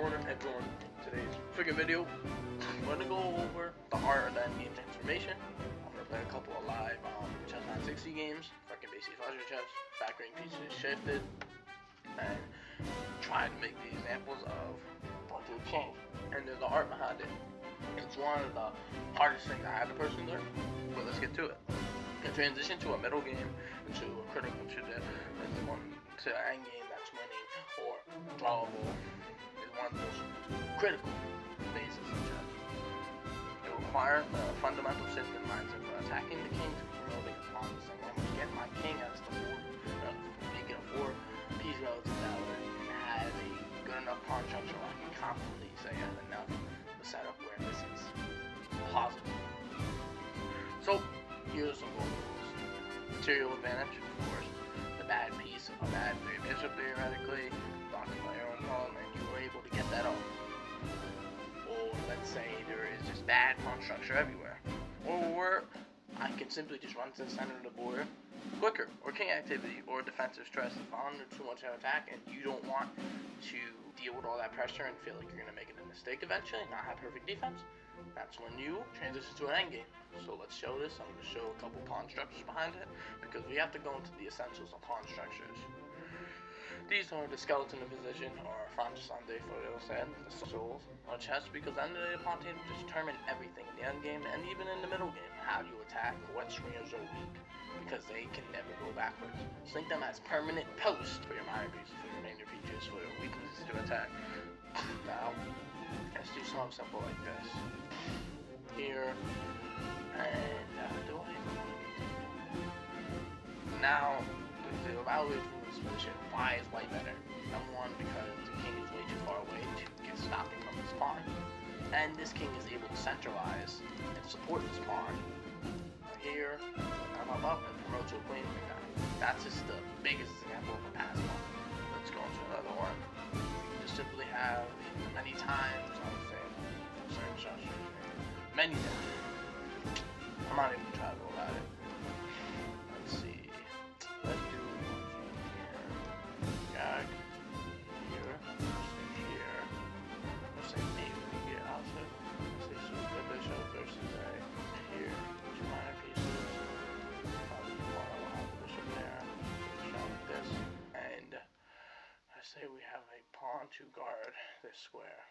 order, everyone. In today's freaking video, I'm going to go over the art of the endgame transformation. I'm going to play a couple of live chess 960 games, freaking basic pleasure chess, background pieces shifted, and try to make the examples of what to change. And there's the art behind it. It's one of the hardest things I had to personally learn, but let's get to it. The transition to a middle game into a critical to the end game that's winning or drawable is one of the most critical phases of chess. It requires a fundamental shift in mindset for attacking the king to promoting a pawn. So I'm going to get my king as the make it a 4-piece relative tower and have a good enough pawn structure where I can confidently say I have enough to set up where this is plausible. So here's some gold rules. Material advantage, of course. The bad piece, a bad bishop theoretically, blocking my own pawn, and you were able to get that off. Or let's say there is just bad pawn structure everywhere. Or I can simply just run to the center of the board quicker, or king activity, or defensive stress. If I'm under too much of attack and you don't want to deal with all that pressure and feel like you're going to make a mistake eventually, not have perfect defense, that's when you transition to an endgame. So let's show this. I'm going to show a couple pawn structures behind it, because we have to go into the essentials of pawn structures. These are the skeleton of position, or Francisande Foyo said, the souls of chess, because at the end of the day, the pawn table just determine everything in the endgame and even in the middle game. How you attack, what swingers are weak, because they can never go backwards. Think them as permanent posts for your minor pieces, for your major pieces, for your weaknesses to attack. Now, let's do something simple like this. Here, and now, to evaluate from this position, why is white better? Number one, because the king is way too far away to get stopping from this pawn, and this king is able to centralize and support this pawn. Here, I'm up and promote to a queen. That's just the biggest example of a pass pawn. Let's go into another one. Just simply have many times, I would say, certain structures. Many times. I'm not even trying to go about it. Let's see. Let's do here. Gag. Here. Here. Let's say maybe we get outfit. Let's say super bishop versus a here. Two minor pieces. Probably want to have the bishop there. Like this. And I say we have a pawn to guard this square.